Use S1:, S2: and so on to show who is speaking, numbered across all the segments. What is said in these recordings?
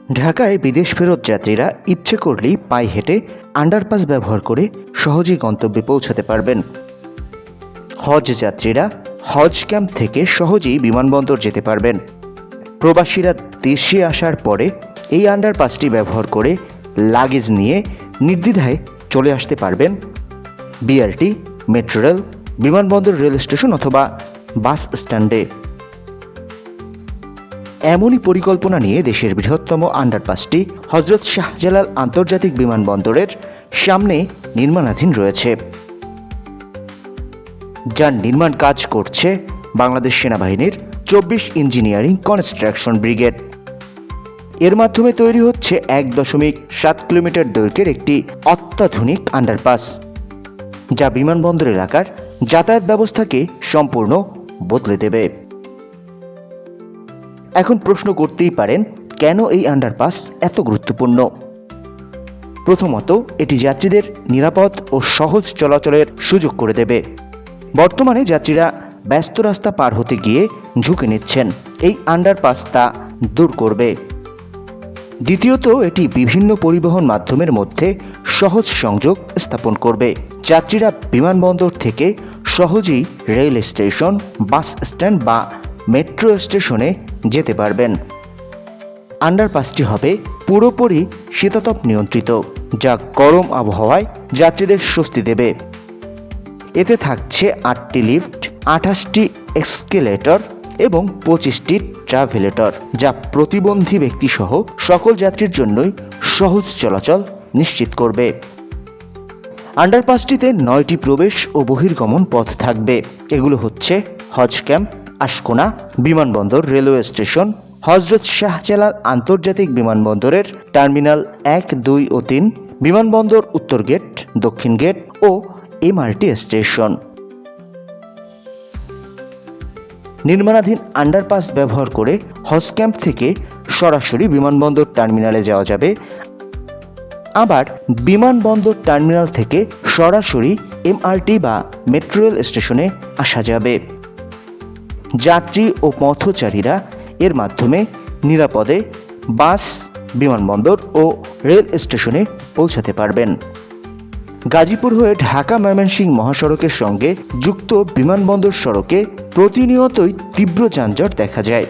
S1: ঢাকায় বিদেশ ফেরত যাত্রীরা ইচ্ছে করলেই পায়ে হেঁটে আন্ডারপাস ব্যবহার করে সহজেই গন্তব্যে পৌঁছাতে পারবেন। হজ যাত্রীরা হজ ক্যাম্প থেকে সহজেই বিমানবন্দর যেতে পারবেন। প্রবাসীরা দেশে আসার পরে এই আন্ডারপাসটি ব্যবহার করে লাগেজ নিয়ে নির্দ্বিধায় চলে আসতে পারবেন বিআরটি, মেট্রো রেল, বিমানবন্দর, রেল স্টেশন অথবা বাস স্ট্যান্ডে। এমনই পরিকল্পনা নিয়ে দেশের বৃহত্তম আন্ডারপাসটি হজরত শাহজালাল আন্তর্জাতিক বিমানবন্দরের সামনে নির্মাণাধীন রয়েছে, যার নির্মাণ কাজ করছে বাংলাদেশ সেনাবাহিনীর 24 ইঞ্জিনিয়ারিং কনস্ট্রাকশন ব্রিগেড। এর মাধ্যমে তৈরি হচ্ছে 1.7 কিলোমিটার দৈর্ঘ্যের একটি অত্যাধুনিক আন্ডারপাস, যা বিমানবন্দর এলাকার যাতায়াত ব্যবস্থাকে সম্পূর্ণ বদলে দেবে। এখন প্রশ্ন করতেই পারেন, কেন এই আন্ডারপাস এত গুরুত্বপূর্ণ? প্রথমত, এটি যাত্রীদের নিরাপদ ও সহজ চলাচলের সুযোগ করে দেবে। বর্তমানে যাত্রীরা ব্যস্ত রাস্তা পার হতে গিয়ে ঝুঁকি নিচ্ছেন, এই আন্ডারপাস তা দূর করবে। দ্বিতীয়ত, এটি বিভিন্ন পরিবহন মাধ্যমের মধ্যে সহজ সংযোগ স্থাপন করবে। যাত্রীরা বিমানবন্দর থেকে সহজেই রেল স্টেশন, বাস স্ট্যান্ড বা মেট্রো স্টেশনে যেতে পারবেন। আন্ডারপাসটি হবে পুরোপুরি শীতাতপ নিয়ন্ত্রিত, যা গরম আবহাওয়ায় যাত্রীদের স্বস্তি দেবে। এতে থাকছে 8টি লিফট, 28টি এক্সকেলেটর এবং 25টি ট্রাভেলেটর, যা প্রতিবন্ধী ব্যক্তিসহ সকল যাত্রীর জন্যই সহজ চলাচল নিশ্চিত করবে। আন্ডারপাসটিতে 9টি প্রবেশ ও বহির্গমন পথ থাকবে। এগুলো হচ্ছে হজ ক্যাম্প, আশকোনা, বিমানবন্দর, রেলওয়ে স্টেশন, হজরত শাহজালাল আন্তর্জাতিক বিমানবন্দরের টার্মিনাল 1, 2 ও 3, বিমানবন্দর উত্তর গেট, দক্ষিণ গেট ও এমআরটি স্টেশন। নির্মাণাধীন আন্ডারপাস ব্যবহার করে হজ ক্যাম্প থেকে সরাসরি বিমানবন্দর টার্মিনালে যাওয়া যাবে, আবার বিমানবন্দর টার্মিনাল থেকে সরাসরি এমআরটি বা মেট্রো রেল স্টেশনে আসা যাবে। যাত্রী ও পথচারীরা এর মাধ্যমে নিরাপদে বাস, বিমানবন্দর ও রেল স্টেশনে পৌঁছাতে পারবেন। গাজীপুর হয়ে ঢাকা ময়মনসিংহ মহাসড়কের সঙ্গে যুক্ত বিমানবন্দর সড়কে প্রতিনিয়তই তীব্র যানজট দেখা যায়।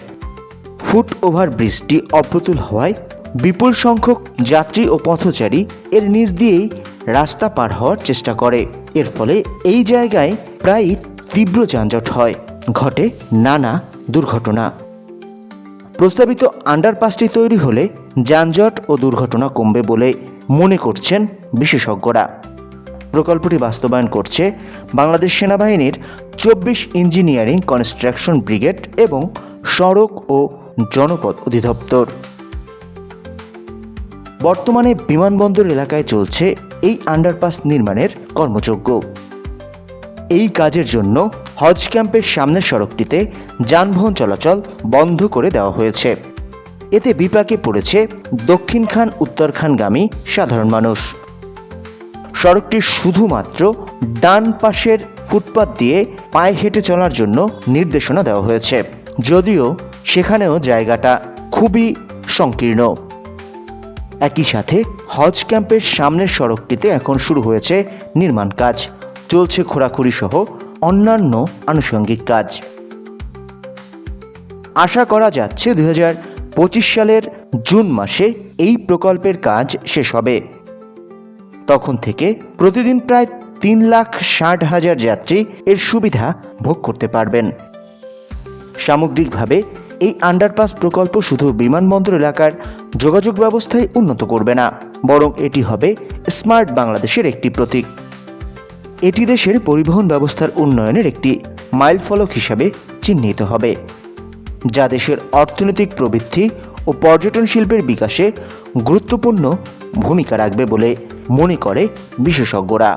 S1: ফুট ওভার ব্রিজটি অপ্রতুল হওয়ায় বিপুল সংখ্যক যাত্রী ও পথচারী এর নিচ দিয়েই রাস্তা পার হওয়ার চেষ্টা করে। এর ফলে এই জায়গায় প্রায়ই তীব্র যানজট হয়, ঘটে নানা দুর্ঘটনা। প্রস্তাবিত আন্ডারপাসটি তৈরি হলে যানজট ও দুর্ঘটনা কমবে বলে মনে করছেন বিশেষজ্ঞরা। প্রকল্পটি বাস্তবায়ন করছে বাংলাদেশ সেনাবাহিনীর 24 ইঞ্জিনিয়ারিং কনস্ট্রাকশন ব্রিগেড এবং সড়ক ও জনপথ অধিদপ্তর। বর্তমানে বিমানবন্দর এলাকায় চলছে এই আন্ডারপাস নির্মাণের কর্মযজ্ঞ। এই কাজের জন্য হজ ক্যাম্পের সামনের সড়কটিতে যানবাহন চলাচল বন্ধ করে দেওয়া হয়েছে। এতে বিপাকে পড়েছে দক্ষিণখান উত্তরখানগামী সাধারণ মানুষ। সড়কটি শুধুমাত্র ডান পাশের ফুটপাত দিয়ে পায়ে হেঁটে চলার জন্য নির্দেশনা দেওয়া হয়েছে, যদিও সেখানেও জায়গাটা খুবই সংকীর্ণ। একই সাথে হজ ক্যাম্পের সামনের সড়কটিতে এখন শুরু হয়েছে নির্মাণ কাজ, চলছে খোঁড়াখুড়ি সহ অন্যান্য আনুষঙ্গিক কাজ। আশা করা যাচ্ছে 2025 সালের জুন মাসে এই প্রকল্পের কাজ শেষ হবে। তখন থেকে প্রতিদিন প্রায় 3,60,000 যাত্রী এর সুবিধা ভোগ করতে পারবেন। সামগ্রিকভাবে এই আন্ডারপাস প্রকল্প শুধু বিমানবন্দর এলাকার যোগাযোগ ব্যবস্থায় উন্নত করবে না, বরং এটি হবে স্মার্ট বাংলাদেশের একটি প্রতীক। এটি দেশের পরিবহন ব্যবস্থার উন্নয়নের একটি মাইলফলক হিসাবে চিহ্নিত হবে, যা দেশের অর্থনৈতিক প্রবৃদ্ধি ও পর্যটন শিল্পের বিকাশে গুরুত্বপূর্ণ ভূমিকা রাখবে বলে মনে করে বিশেষজ্ঞরা।